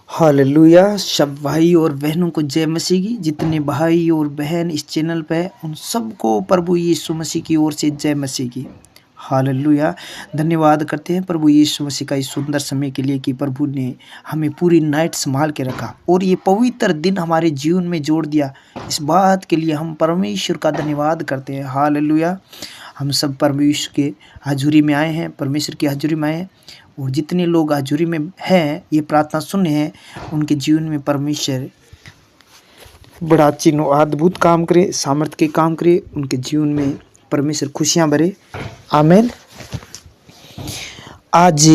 Hallelujah. सब भाई और बहनों को जय मसीह की। जितने भाई और बहन इस चैनल पे उन सबको प्रभु यीशु मसीह की ओर से जय मसीह की। हालेलुया। धन्यवाद करते हैं प्रभु यीशु मसीह का इस सुंदर समय के लिए कि प्रभु ने हमें पूरी नाइट संभाल के रखा और ये पवित्र दिन हमारे जीवन में जोड़ दिया। इस बात के लिए हम परमेश्वर का धन्यवाद करते हैं। हालेलुया। हम सब परमेश्वर के हजूरी में आए हैं, परमेश्वर की हजूरी में आए हैं और जितने लोग हजूरी में हैं ये प्रार्थना सुने हैं उनके जीवन में परमेश्वर बड़ा चिन्ह अद्भुत काम करे, सामर्थ्य के काम करे, उनके जीवन में परमेश्वर खुशियां भरे। आमीन। आज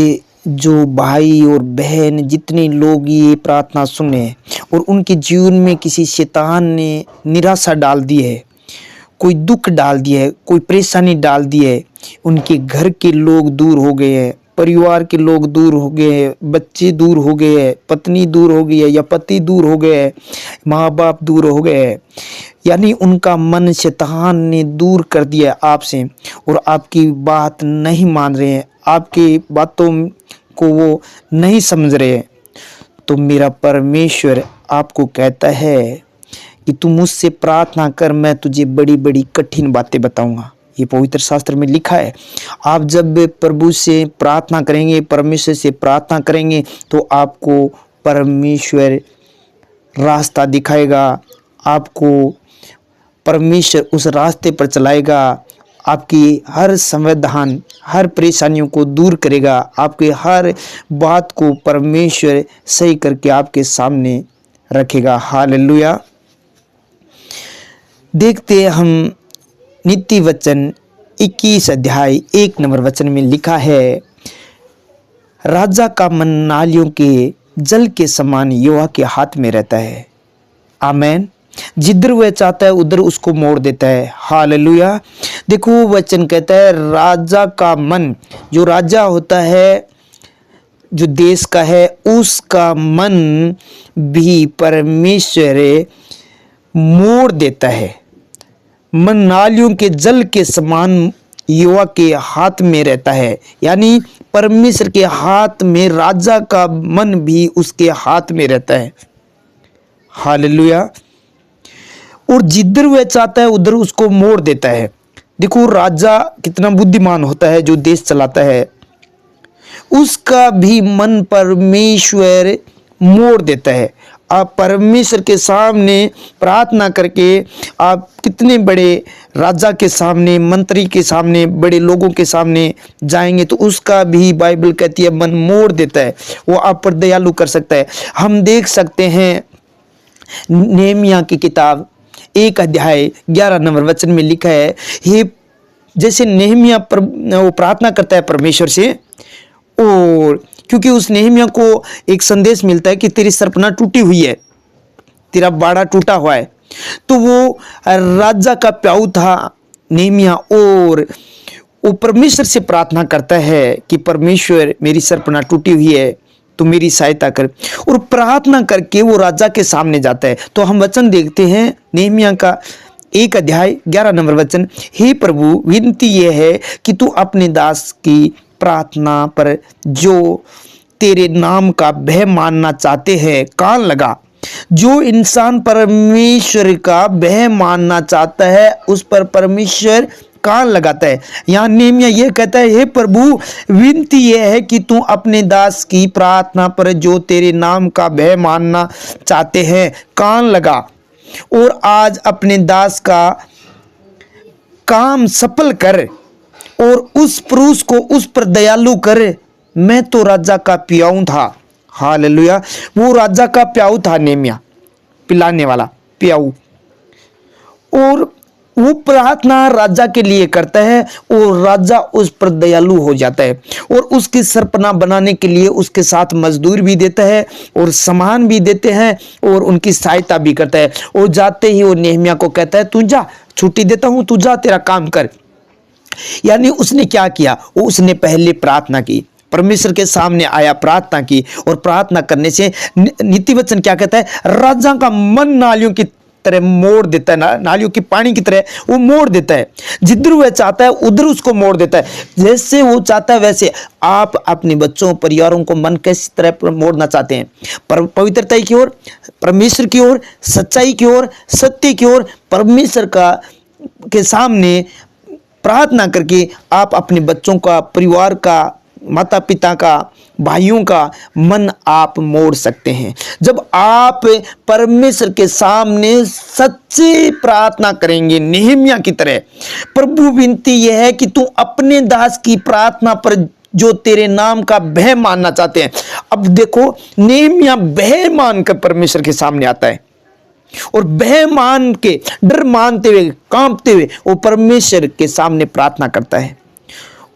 जो भाई और बहन जितने लोग ये प्रार्थना सुने और उनके जीवन में किसी शैतान ने निराशा डाल दी है, कोई दुख डाल दिया है, कोई परेशानी डाल दी है, उनके घर के लोग दूर हो गए हैं, परिवार के लोग दूर हो गए हैं, बच्चे दूर हो गए हैं, पत्नी दूर हो गई है या पति दूर हो गए हैं, माँ बाप दूर हो गए हैं, यानी उनका मन शैतान ने दूर कर दिया आपसे और आपकी बात नहीं मान रहे हैं, आपकी बातों को वो नहीं समझ रहे हैं, तो मेरा परमेश्वर आपको कहता है कि तू मुझसे प्रार्थना कर, मैं तुझे बड़ी बड़ी कठिन बातें बताऊंगा। ये पवित्र शास्त्र में लिखा है। आप जब प्रभु से प्रार्थना करेंगे, परमेश्वर से प्रार्थना करेंगे तो आपको परमेश्वर रास्ता दिखाएगा, आपको परमेश्वर उस रास्ते पर चलाएगा, आपकी हर समाधान, हर परेशानियों को दूर करेगा, आपके हर बात को परमेश्वर सही करके आपके सामने रखेगा। हालेलुया। देखते हम नीति वचन 21 अध्याय 1 नंबर वचन में लिखा है, राजा का मन नालियों के जल के समान यहोवा के हाथ में रहता है। आमीन। जिधर वह चाहता है उधर उसको मोड़ देता है। हालेलुया। देखो वचन कहता है राजा का मन, जो राजा होता है, जो देश का है, उसका मन भी परमेश्वर मोड़ देता है। मन नालियों के जल के समान यहोवा के हाथ में रहता है, यानी परमेश्वर के हाथ में राजा का मन भी उसके हाथ में रहता है। हालेलुया। और जिधर वह चाहता है उधर उसको मोड़ देता है। देखो राजा कितना बुद्धिमान होता है जो देश चलाता है, उसका भी मन परमेश्वर मोड़ देता है। आप परमेश्वर के सामने प्रार्थना करके आप कितने बड़े राजा के सामने, मंत्री के सामने, बड़े लोगों के सामने जाएंगे तो उसका भी बाइबल कहती है मन मोड़ देता है, वो आप पर दयालु कर सकता है। हम देख सकते हैं नेहमिया की किताब 1 अध्याय 11 नंबर वचन में लिखा है, हे जैसे नेहमिया वो प्रार्थना करता है परमेश्वर से, और क्योंकि उस नेहमिया को एक संदेश मिलता है कि तेरी सरपना टूटी हुई है, तेरा बाड़ा टूटा हुआ है, तो वो राजा का प्याऊ था नेहमिया और वो परमेश्वर से प्रार्थना करता है कि परमेश्वर मेरी सरपना टूटी हुई है तो मेरी सहायता कर, और प्रार्थना करके वो राजा के सामने जाता है। तो हम वचन देखते हैं नेहमिया का 1 अध्याय 11 नंबर वचन, हे प्रभु विनती यह है कि तू अपने दास की प्रार्थना पर जो तेरे नाम का भय मानना चाहते हैं कान लगा। जो इंसान परमेश्वर का भय मानना चाहता है उस पर परमेश्वर कान लगाता है। यहाँ नेहमिया यह कहता है, हे प्रभु विनती यह है कि तू अपने दास की प्रार्थना पर जो तेरे नाम का भय मानना चाहते हैं कान लगा और आज अपने दास का काम सफल कर और उस पुरुष को उस पर दयालु कर। मैं तो राजा का प्याऊ था। हालेलुया। वो राजा का प्याऊ था नेहमिया, पिलाने वाला प्याऊ, और वो प्रार्थना राजा के लिए करता है और राजा उस पर दयालु हो जाता है और उसकी सरपना बनाने के लिए उसके साथ मजदूर भी देता है और सामान भी देते हैं और उनकी सहायता भी करता है। और जाते ही वो नेहमिया को कहता है, तू जा, छुट्टी देता हूं, तू जा, तेरा काम कर। यानी उसने क्या किया, वो उसने पहले प्रार्थना की, परमेश्वर के सामने आया, प्रार्थना की, और प्रार्थना करने से नीति वचन क्या कहता है, राजा का मन नालियों की तरह मोड़ देता है, नालियों की पानी की तरह वो मोड़ देता है। जिधर वह चाहता है उधर उसको मोड़ देता है। जैसे वो चाहता है वैसे आप अपने बच्चों, परिवारों को मन किस तरह मोड़ना चाहते हैं? पवित्रता की ओर, परमेश्वर की ओर, सच्चाई की ओर, सत्य की ओर, परमेश्वर के सामने प्रार्थना करके आप अपने बच्चों का, परिवार का, माता पिता का, भाइयों का मन आप मोड़ सकते हैं। जब आप परमेश्वर के सामने सच्ची प्रार्थना करेंगे नेहमिया की तरह। प्रभु विनती यह है कि तू अपने दास की प्रार्थना पर जो तेरे नाम का भय मानना चाहते हैं। अब देखो, नेहमिया भय मानकर परमेश्वर के सामने आता है और भय मान के, डर मानते हुए, कांपते हुए वो परमेश्वर के सामने प्रार्थना करता है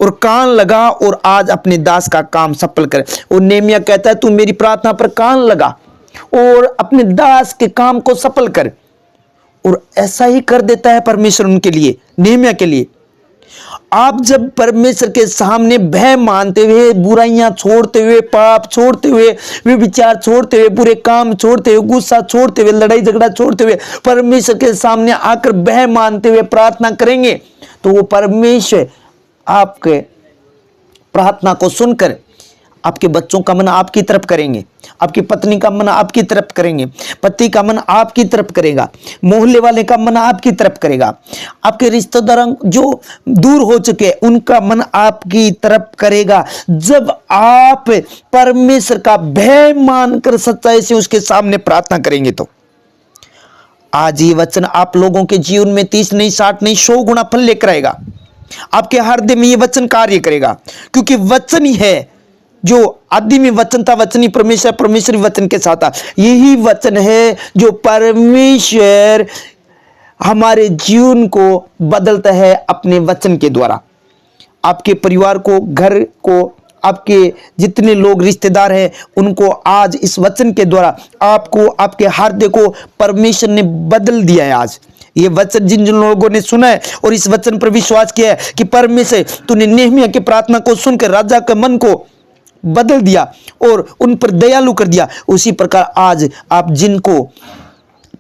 और कान लगा और आज अपने दास का काम सफल कर। और नेहमिया कहता है तू मेरी प्रार्थना पर कान लगा और अपने दास के काम को सफल कर। और ऐसा ही कर देता है परमेश्वर उनके लिए, नेहमिया के लिए। आप जब परमेश्वर के सामने भय मानते हुए, बुराइयां छोड़ते हुए, पाप छोड़ते हुए, वे विचार छोड़ते हुए, बुरे काम छोड़ते हुए, गुस्सा छोड़ते हुए, लड़ाई झगड़ा छोड़ते हुए परमेश्वर के सामने आकर भय मानते हुए प्रार्थना करेंगे तो वो परमेश्वर आपके प्रार्थना को सुनकर आपके बच्चों का मन आपकी तरफ करेंगे, आपकी पत्नी का मन आपकी तरफ करेंगे, पति का मन आपकी तरफ करेगा, मोहल्ले वाले का मन आपकी तरफ करेगा, आपके रिश्तेदार जो दूर हो चुके हैं उनका मन आपकी तरफ करेगा। जब आप परमेश्वर का भय मानकर सच्चाई से उसके सामने प्रार्थना करेंगे तो आज ये वचन आप लोगों के जीवन में 30 नहीं, 60 नहीं, 100 गुना फल लेकर आएगा। आपके हृदय में ये वचन कार्य करेगा, क्योंकि वचन ही है जो आदि में वचन था, वचन ही परमेश्वर, परमेश्वर वचन के साथ था। यही वचन है जो परमेश्वर हमारे जीवन को बदलता है अपने वचन के द्वारा। आपके परिवार को, घर को, आपके जितने लोग रिश्तेदार हैं उनको आज इस वचन के द्वारा आपको, आपके हृदय को परमेश्वर ने बदल दिया है। आज ये वचन जिन जिन लोगों ने सुना है और इस वचन पर विश्वास किया है कि परमेश्वर तूने नेहमिया की प्रार्थना को सुनकर राजा के मन को बदल दिया और उन पर दयालु कर दिया, उसी प्रकार आज आप जिनको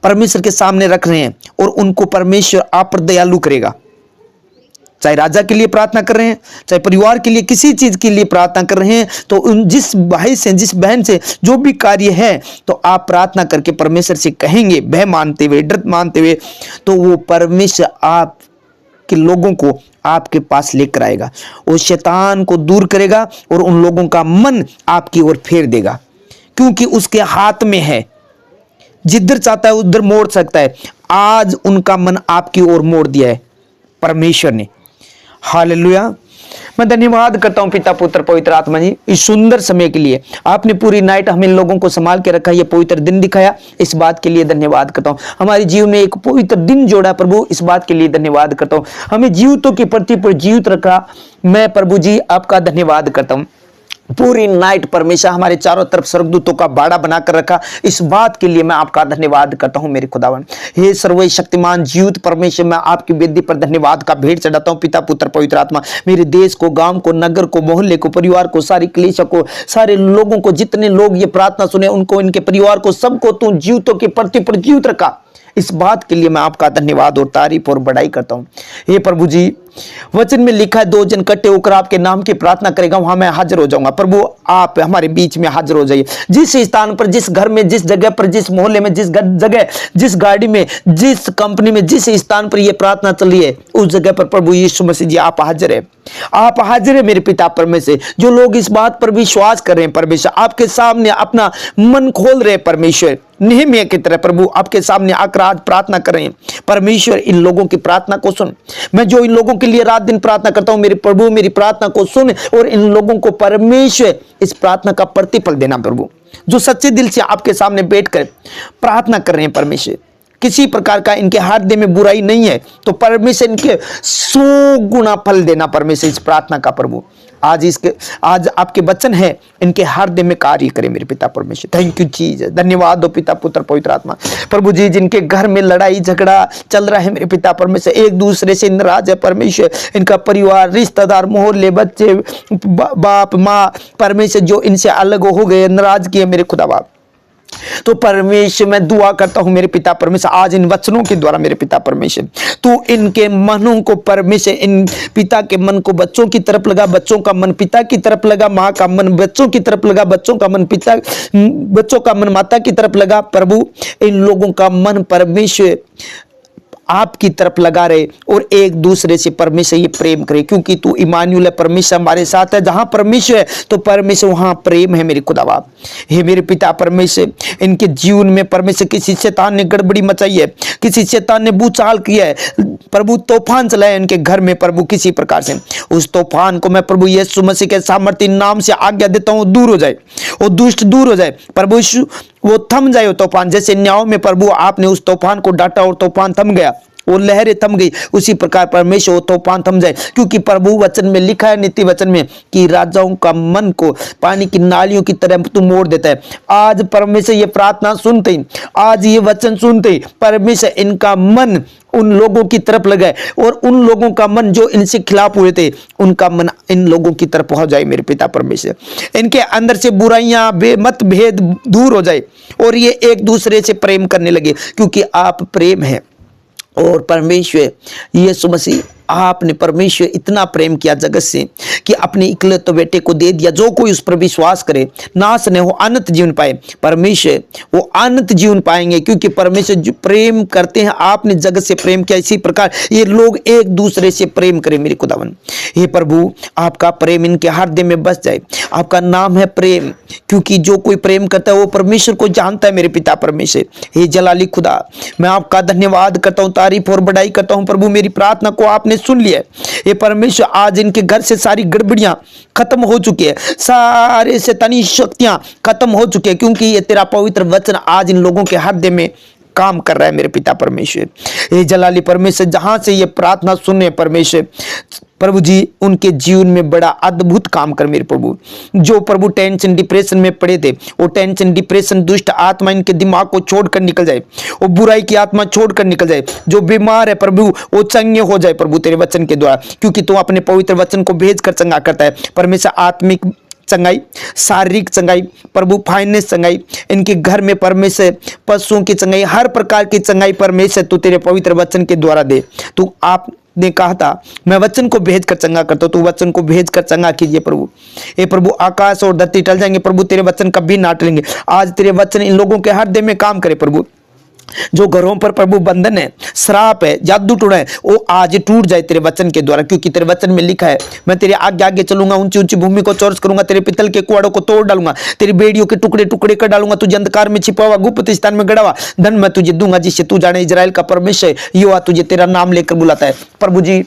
परमेश्वर के सामने रख रहे हैं और उनको परमेश्वर आप पर दयालु करेगा। चाहे राजा के लिए प्रार्थना कर रहे हैं, चाहे परिवार के लिए, किसी चीज के लिए प्रार्थना कर रहे हैं, तो उन जिस भाई से, जिस बहन से जो भी कार्य है, तो आप प्रार्थना करके परमेश्वर से कहेंगे भय मानते हुए, डर मानते हुए, तो वो परमेश्वर आप के लोगों को आपके पास लेकर आएगा। वो शैतान को दूर करेगा और उन लोगों का मन आपकी ओर फेर देगा, क्योंकि उसके हाथ में है। जिधर चाहता है उधर मोड़ सकता है। आज उनका मन आपकी ओर मोड़ दिया है परमेश्वर ने। हालेलुया। मैं धन्यवाद करता हूं पिता, पुत्र, पवित्र आत्मा जी, इस सुंदर समय के लिए। आपने पूरी नाइट हमें लोगों को संभाल के रखा, ये पवित्र दिन दिखाया, इस बात के लिए धन्यवाद करता हूं। हमारे जीवन में एक पवित्र दिन जोड़ा प्रभु, इस बात के लिए धन्यवाद करता हूं। हमें जीवितों की पृथ्वी पर जीवित रखा, मैं प्रभु जी आपका धन्यवाद करता हूं। पूरी नाइट परमेश्वर हमारे चारों तरफ स्वर्गदूतों का बाड़ा बनाकर रखा, इस बात के लिए मैं आपका धन्यवाद करता हूं मेरे खुदावन। हे सर्वशक्तिमान जीवित परमेश्वर, मैं आपकी वेदी पर धन्यवाद का भेंट चढ़ाता हूं पिता, पुत्र, पवित्र आत्मा। मेरे देश को, गांव को, नगर को, मोहल्ले को, परिवार को, सारी कलीसिया को, सारे लोगों को, जितने लोग ये प्रार्थना सुने उनको, इनके परिवार को, सबको तू जीवितों की पृथ्वी पर जीवित रखा, इस बात के लिए मैं आपका धन्यवाद और तारीफ और बड़ाई करता हूं। हे प्रभु जी, वचन में लिखा है 2 जन इकट्ठे होकर आपके नाम की प्रार्थना करेगा वहां मैं हाजिर हो जाऊंगा। प्रभु आप हमारे बीच में हाजिर हो जाइए। जिस स्थान पर, जिस घर में, जिस जगह पर, जिस मोहल्ले में, जिस जगह, जिस गाड़ी में, जिस कंपनी में, जिस स्थान पर यह प्रार्थना चल रही है, उस जगह पर प्रभु यीशु मसीह जी आप हाजिर है। आप हाजिर है मेरे पिता परमेश्वर। जो लोग इस बात पर विश्वास कर रहे हैं परमेश्वर, आपके सामने अपना मन खोल रहे हैं परमेश्वर, नेहमिया की तरह प्रभु आपके सामने आकर आज प्रार्थना कर रहे हैं परमेश्वर, इन लोगों की प्रार्थना को सुन। मैं जो इन लोगों के लिए रात दिन प्रार्थना करता हूं, मेरे प्रभु मेरी प्रार्थना को सुन और इन लोगों को परमेश्वर इस प्रार्थना का प्रतिफल देना प्रभु। जो सच्चे दिल से आपके सामने बैठकर प्रार्थना कर रहे हैं परमेश्वर, किसी प्रकार का इनके हृदय में बुराई नहीं है, तो परमेश्वर इनके 100 गुना फल देना परमेश्वर इस प्रार्थना का प्रभु। आज आपके वचन है, इनके हृदय में कार्य करे मेरे पिता परमेश्वर। Thank you Jesus. धन्यवाद दो पिता, पुत्र, पवित्र आत्मा। प्रभु जी, जिनके घर में लड़ाई झगड़ा चल रहा है मेरे पिता परमेश्वर, एक दूसरे से नाराज है परमेश्वर, इनका परिवार, रिश्तेदार, मोहल्ले, बच्चे, बाप, माँ परमेश्वर, जो इनसे अलग हो गए, नाराज किए मेरे खुदा बाप, तो परमेश्वर मैं दुआ करता हूं मेरे पिता परमेश्वर, आज इन वचनों के द्वारा मेरे पिता परमेश्वर तू इनके मनों को परमेश्वर, इन पिता के मन को बच्चों की तरफ लगा, बच्चों का मन पिता की तरफ लगा, माँ का मन बच्चों की तरफ लगा, बच्चों का मन पिता, बच्चों का मन माता की तरफ लगा। प्रभु इन लोगों का मन परमेश्वर आपकी तरफ लगा रहे और एक दूसरे से परमेश्वर ये प्रेम करे, क्योंकि तू इमानुएल है, परमेश्वर हमारे साथ है। जहां परमेश्वर है तो परमेश्वर वहां प्रेम है मेरे खुदावा। हे मेरे पिता परमेश्वर, इनके जीवन में परमेश्वर किसी शैतान ने गड़बड़ी मचाई है, किसी शैतान ने भूचाल किया है प्रभु, तूफान चलाया इनके घर में प्रभु किसी प्रकार से, उस तूफान को मैं प्रभु यीशु मसीह के सामर्थ्य नाम से आज्ञा देता हूं, दूर हो जाए, वो दुष्ट दूर हो जाए प्रभु, वो थम जाए वो तूफान। जैसे न्याय में प्रभु आपने उस तूफान को डांटा और तूफान थम गया, वो लहरें थम गई, उसी प्रकार परमेश्वर वो तूफान थम जाए, क्योंकि प्रभु वचन में लिखा है, नीति वचन में, कि राजाओं का मन को पानी की नालियों की तरह तू मोड़ देता है। आज परमेश्वर ये प्रार्थना सुनते ही, आज ये वचन सुनते ही परमेश्वर इनका मन उन लोगों की तरफ लगाए और उन लोगों का मन जो इनसे खिलाफ हुए थे उनका मन इन लोगों की तरफ पहुंच जाए मेरे पिता परमेश्वर। इनके अंदर से बुराइयां मतभेद दूर हो जाए और ये एक दूसरे से प्रेम करने लगे, क्योंकि आप प्रेम है। और परमेश्वर यीशु मसीह, आपने परमेश्वर इतना प्रेम किया जगत से कि अपने इकलौते बेटे को दे दिया, जो कोई उस पर विश्वास करे नाश न हो अनंत जीवन पाए। परमेश्वर वो अनंत जीवन पाएंगे, क्योंकि परमेश्वर जो प्रेम करते हैं, आपने जगत से प्रेम किया, इसी प्रकार ये लोग एक दूसरे से प्रेम करें मेरे खुदावन। हे प्रभु, आपका प्रेम इनके हृदय में बस जाए। आपका नाम है प्रेम, क्योंकि जो कोई प्रेम करता है वो परमेश्वर को जानता है मेरे पिता परमेश्वर। हे जलाली खुदा, मैं आपका धन्यवाद करता हूँ, तारीफ और बड़ाई करता हूँ प्रभु। मेरी प्रार्थना को आपने सुन लिया। ये परमेश्वर, आज इनके घर से सारी गड़बड़ियां खत्म हो चुकी है, सारे शैतानी शक्तियां खत्म हो चुकी है, क्योंकि ये तेरा पवित्र वचन आज इन लोगों के हृदय में काम कर रहा है मेरे पिता परमेश्वर। ये जलाली परमेश्वर, जहां से ये प्रार्थना सुने परमेश्वर प्रभु जी, उनके जीवन में बड़ा अद्भुत काम कर मेरे प्रभु। जो प्रभु टेंशन डिप्रेशन में पड़े थे, वो टेंशन डिप्रेशन दुष्ट आत्मा इनके दिमाग को छोड़कर निकल जाए, वो बुराई की आत्मा छोड़कर निकल जाए। जो बीमार है प्रभु वो चंगे हो जाए प्रभु तेरे वचन के द्वारा, क्योंकि तू अपने पवित्र वचन को भेज कर चंगा करता है परमेश्वर। आत्मिक चंगाई, शारीरिक चंगाई प्रभु, फाइनेंस चंगाई, इनके घर में परमेश्वर पशुओं की चंगाई, हर प्रकार की चंगाई परमेश्वर तू तेरे पवित्र वचन के द्वारा दे। तू आपने कहा था मैं वचन को भेज कर चंगा करता हूं, तू वचन को भेज कर चंगा कीजिए प्रभु। हे प्रभु, आकाश और धरती टल जाएंगे प्रभु, तेरे वचन कभी ना टलेंगे। आज तेरे वचन इन लोगों के हृदय में काम करे प्रभु। जो घरों पर प्रभु बंधन है, श्राप है, जादू टूटा है, वो आज टूट जाए तेरे वचन के द्वारा, क्योंकि तेरे वचन में लिखा है मैं तेरे आगे आगे चलूंगा, ऊंची ऊंची भूमि को चौरस करूंगा, तेरे पितल के कुआड़ों को तोड़ डालूंगा, तेरी बेड़ियों के टुकड़े टुकड़े कर डालूंगा, तुझे अंधकार में छिपावा, गुप्त स्थान में गड़ावा, धन मैं तुझे दूंगा जिससे तू जाने। इजराइल का परमेश्वर युवा तुझे तेरा नाम लेकर बुलाता है प्रभु जी।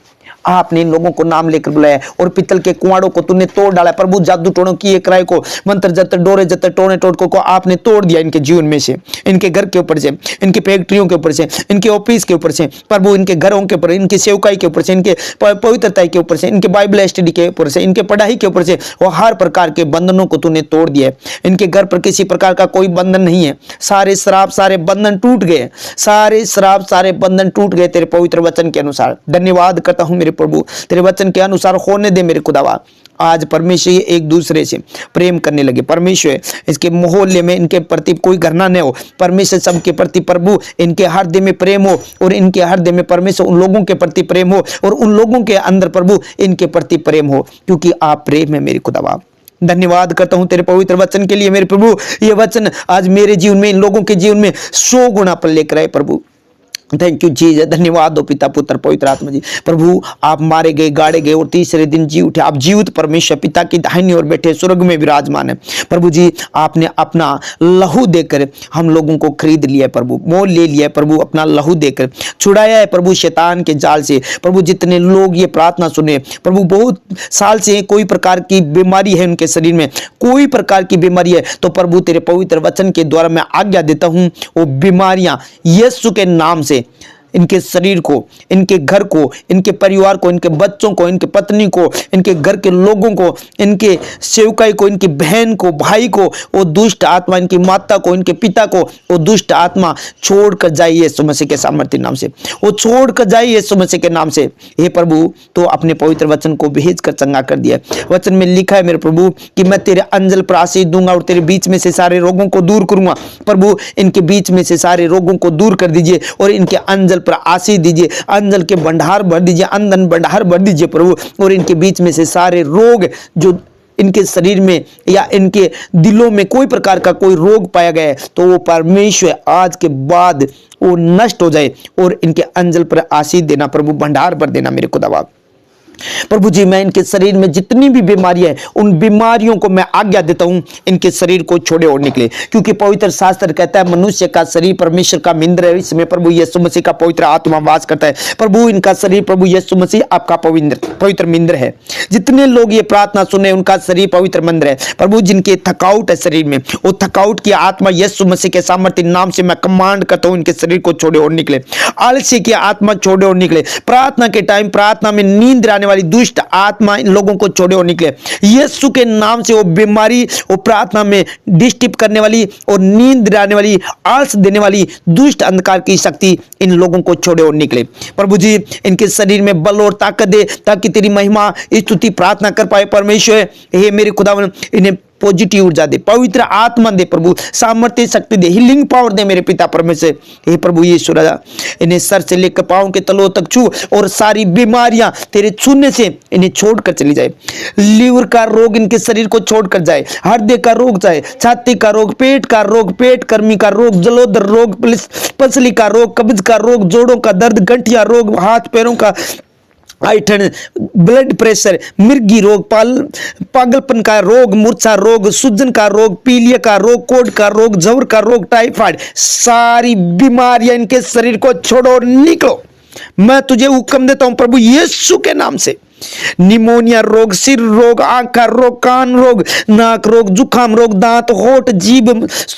आपने इन लोगों को नाम लेकर बुलाया और पितल के कुआड़ों को तूने तोड़ डाला प्रभु। जादू टोणों की एक राय को, मंत्र जत्र डोरे जत्र टोने टोटकों को आपने तोड़ दिया इनके जीवन में से, इनके घर के ऊपर से, इनके फैक्ट्रियों के ऊपर से, इनके ऑफिस के ऊपर से प्रभु, इनके घरों के ऊपर, इनकी सेवकाई के ऊपर से, इनके पवित्रता के ऊपर से, इनके बाइबल स्टडी के ऊपर से, इनके पढ़ाई के ऊपर से, वो हर प्रकार के बंधनों को तूने तोड़ दिया। इनके घर पर किसी प्रकार का कोई बंधन नहीं है। सारे श्राप सारे बंधन टूट गए, सारे श्राप सारे बंधन टूट गए तेरे पवित्र वचन के अनुसार। धन्यवाद करता हूं मेरे प्रभु, तेरे वचन के अनुसार होने दे मेरे खुदावा। आज परमेश्वर ये एक दूसरे से प्रेम करने लगे परमेश्वर। इसके मोहल्ले में इनके प्रति कोई घृणा न हो परमेश्वर, सबके प्रति प्रभु इनके हृदय में प्रेम हो और इनके हृदय में परमेश्वर उन लोगों के प्रति प्रेम हो और उन लोगों के अंदर प्रभु इनके प्रति प्रेम हो, क्योंकि आप प्रेम है मेरे खुदावा। धन्यवाद करता हूं तेरे पवित्र वचन के लिए मेरे प्रभु। ये वचन आज मेरे जीवन में, इन लोगों के जीवन में 100 गुना पर लेकर आए प्रभु। थैंक यू जी, धन्यवाद दो पिता पुत्र पवित्र आत्मा जी। प्रभु आप मारे गए, गाड़े गए और तीसरे दिन जी उठे। आप जीवित परमेश्वर पिता की दाहिनी ओर बैठे स्वर्ग में विराजमान है प्रभु जी। आपने अपना लहू देकर हम लोगों को खरीद लिया है प्रभु, मोल ले लिया है प्रभु, अपना लहू देकर छुड़ाया है प्रभु शैतान के जाल से प्रभु। जितने लोग ये प्रार्थना सुने प्रभु, बहुत साल से कोई प्रकार की बीमारी है उनके शरीर में, कोई प्रकार की बीमारी है, तो प्रभु तेरे पवित्र वचन के द्वारा मैं आज्ञा देता हूं वो बीमारियां यीशु के नाम से इनके शरीर को, इनके घर को, इनके परिवार को, इनके बच्चों को, इनके पत्नी को, इनके घर के लोगों को, इनके सेवकाई को, इनकी बहन को, भाई को, वो दुष्ट आत्मा, इनकी माता को, इनके पिता को वो दुष्ट आत्मा छोड़कर जाए यीशु मसीह के सामर्थ्य नाम से, वो छोड़कर जाए यीशु मसीह के नाम से। हे प्रभु, तो अपने पवित्र वचन को भेज कर चंगा कर दिया। वचन में लिखा है मेरे प्रभु कि मैं तेरे अंजल पर आशीष दूंगा और तेरे बीच में से सारे रोगों को दूर करूंगा। प्रभु, इनके बीच में से सारे रोगों को दूर कर दीजिए और इनके अंजल पर आशीष दीजिए, अंजल के भंडार भर दीजिए, अंधन भंडार भर दीजिए प्रभु। और इनके बीच में से सारे रोग जो इनके शरीर में या इनके दिलों में कोई प्रकार का कोई रोग पाया गया है, तो वो परमेश्वर आज के बाद वो नष्ट हो जाए और इनके अंजल पर आशीष देना प्रभु, भंडार भर देना मेरे खुदा। प्रभु जी, मैं इनके शरीर में जितनी भी बीमारियां हैं उन बीमारियों को मैं आज्ञा देता हूं इनके शरीर को छोड़े और निकले, क्योंकि पवित्र शास्त्र कहता है मनुष्य का शरीर परमेश्वर का मंदिर है, इसमें प्रभु यीशु मसीह का पवित्र आत्मा वास करता है। प्रभु, इनका शरीर प्रभु यीशु मसीह आपका पवित्र मंदिर है। जितने लोग ये प्रार्थना सुने उनका शरीर पवित्र मंदिर है प्रभु। जिनके थकावट है शरीर में, वो थकावट की आत्मा यीशु मसीह के सामर्थ्य नाम से मैं कमांड करता हूं इनके शरीर को छोड़े और निकले। आलस्य की आत्मा छोड़े और निकले। प्रार्थना के टाइम प्रार्थना में नींद आने वाली दुष्ट आत्मा इन लोगों को छोड़े और निकले यीशु के नाम से। वो बीमारी, वो प्रार्थना में डिस्टर्ब करने वाली और नींद आने वाली, आलस देने वाली दुष्ट अंधकार की शक्ति इन लोगों को छोड़े और निकले। प्रभु जी, इनके शरीर में बल और ताकत दे ताकि तेरी महिमा स्तुति प्रार्थना कर पाए परमेश्वर। हे मेरे खुदावन, इन्हें पॉजिटिव ऊर्जा दे, पवित्र आत्मा दे प्रभु, सामर्थ्य शक्ति दे, हीलिंग पावर दे मेरे पिता परमेश्वर। हे प्रभु यीशु राजा, इन्हें सर से लेकर पांव के तलों तक छू और सारी बीमारियां तेरे छूने से इन्हें छोड़कर चली जाए। लीवर का रोग इनके शरीर को छोड़कर जाए, हृदय का रोग जाए, छाती का रोग, पेट का रोग, पेट कर्मी का रोग, जलोदर रोग, पसली का रोग, कब्ज का रोग, जोड़ों का दर्द, गंठिया रोग, हाथ पैरों का ऐठन, ब्लड प्रेशर, मिर्गी रोग, पागलपन का रोग, मूर्छा रोग, सूजन का रोग, पीलिया का रोग, कोढ़ का रोग, जवर का रोग, टाइफाइड, सारी बीमारियां इनके शरीर को छोड़ो और निकलो। मैं तुझे हुक्म देता हूं प्रभु यीशु के नाम से। निमोनिया रोग, सिर रोग, आंख का रोग, कान रोग, नाक रोग, जुकाम रोग, दांत, होठ, जीभ,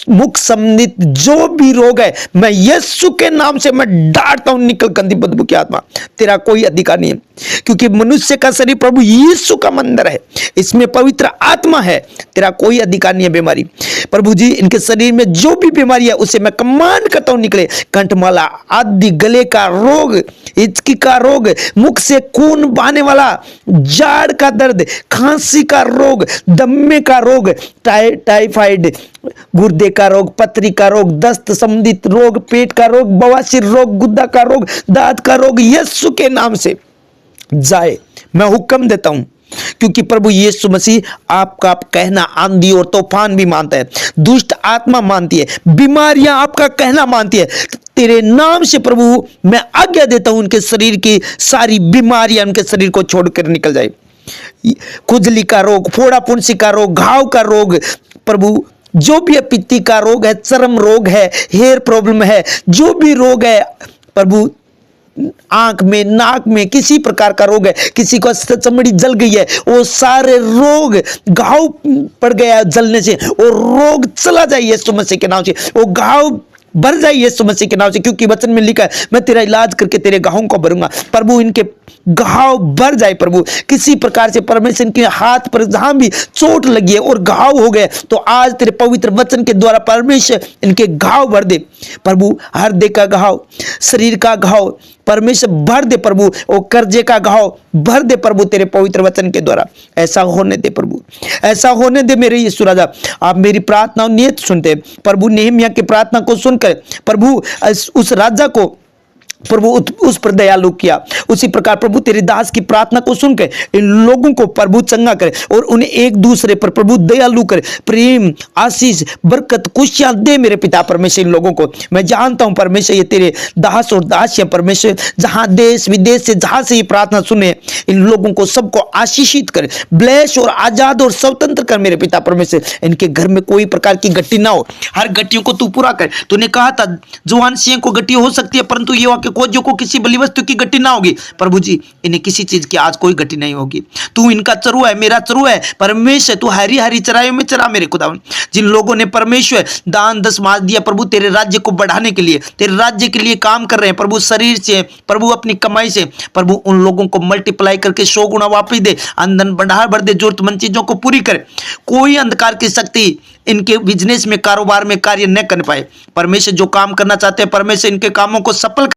मुख संबंधित जो भी रोग है, मैं यीशु के नाम से मैं डांटता हूं, निकल गंदी बदबू की आत्मा, तेरा कोई अधिकार नहीं है। क्योंकि मनुष्य का शरीर प्रभु यीशु का मंदिर है, इसमें पवित्र आत्मा है, तेरा कोई अधिकार नहीं है बीमारी। प्रभु जी, इनके शरीर में जो भी बीमारी है उसे मैं कमांड करता हूं निकले। कंठमाला आदि, गले का रोग, हिचकी का रोग, मुख से खून बहने वाला, जाड़ का दर्द, खांसी का रोग, दम्मे का रोग, टाइफाइड, गुर्दे का रोग, पथरी का रोग, दस्त संबंधित रोग, पेट का रोग, बवासीर रोग, गुद्दा का रोग, दांत का रोग, यीशु के नाम से जाए, मैं हुक्म देता हूं। क्योंकि प्रभु यीशु मसीह आपका कहना आंधी और तूफान भी मानता है, दुष्ट आत्मा मानती है, बीमारियां आपका कहना मानती है। तेरे नाम से प्रभु मैं आज्ञा देता हूं उनके शरीर की सारी बीमारियां उनके शरीर को छोड़कर निकल जाए। खुजली का रोग, फोड़ा फुंसी का रोग, घाव का रोग, प्रभु जो भी पित्ती का रोग है, चर्म रोग है, हेयर प्रॉब्लम है, जो भी रोग है प्रभु, आंख में, नाक में किसी प्रकार का रोग है, किसी को चमड़ी जल गई है, वो सारे रोग, घाव पड़ गया है जलने से, वो रोग चला जाए यीशु मसीह के नाम से, वो घाव भर जाए यीशु मसीह के नाम से। क्योंकि वचन में लिखा है मैं तेरा इलाज करके तेरे घावों को भरूंगा। प्रभु, इनके घाव भर जाए प्रभु, किसी प्रकार से परमेश्वर के हाथ पर जहां भी चोट लगी है और घाव हो गए, तो आज तेरे पवित्र वचन के द्वारा परमेश्वर इनके घाव भर दे प्रभु। हृदय का घाव, शरीर का घाव परमेश्वर भर दे प्रभु, वो कर्जे का घाव भर दे प्रभु तेरे पवित्र वचन के द्वारा। ऐसा होने दे प्रभु, ऐसा होने दे मेरे यीशु राजा। आप मेरी प्रार्थना नियत सुनते प्रभु। नेहमिया की प्रार्थना को सुनकर प्रभु उस राजा को प्रभु उस पर दयालु किया। उसी प्रकार प्रभु तेरे दास की प्रार्थना को सुनकर इन लोगों को प्रभु चंगा करे और उन्हें एक दूसरे पर प्रभु दयालु करे, प्रेम, आशीष, बरकत, खुशियां दे मेरे पिता परमेश्वर। इन लोगों को मैं जानता हूं परमेश्वर, ये तेरे दास और दासियां परमेश्वर, जहां देश विदेश से जहां से ये प्रार्थना सुने, इन लोगों को सबको आशीषित करे, ब्लेस और आजाद और स्वतंत्र कर मेरे पिता परमेश्वर। इनके घर में कोई प्रकार की गट्टी ना हो, हर गट्टियों को तू पूरा कर। तूने कहा था जवान सिंह को गट्टी हो सकती है, परंतु ये वाक्य खोजों को किसी बली वस्तु की गति ना होगी। प्रभु जी, इन्हें किसी चीज की आज कोई गति नहीं होगी। तू इनका चरू है, मेरा चरू है परमेश्वर, तू हरी हरी चराइयों में चरा मेरे खुदावन। जिन लोगों ने परमेश्वर दान दशमांश दिया प्रभु तेरे राज्य को बढ़ाने के लिए, तेरे राज्य के लिए काम कर रहे हैं प्रभु, शरीर से प्रभु, अपनी कमाई से प्रभु, उन लोगों को मल्टीप्लाई करके 100 गुना वापस दे, अंधन बढ़ा बढ़ दे, जरूरतमंद चीजों को पूरी करे। कोई अंधकार की शक्ति इनके बिजनेस में, कारोबार में कार्य न कर पाए। परमेश्वर जो काम करना चाहते हैं परमेश्वर इनके कामों को सफल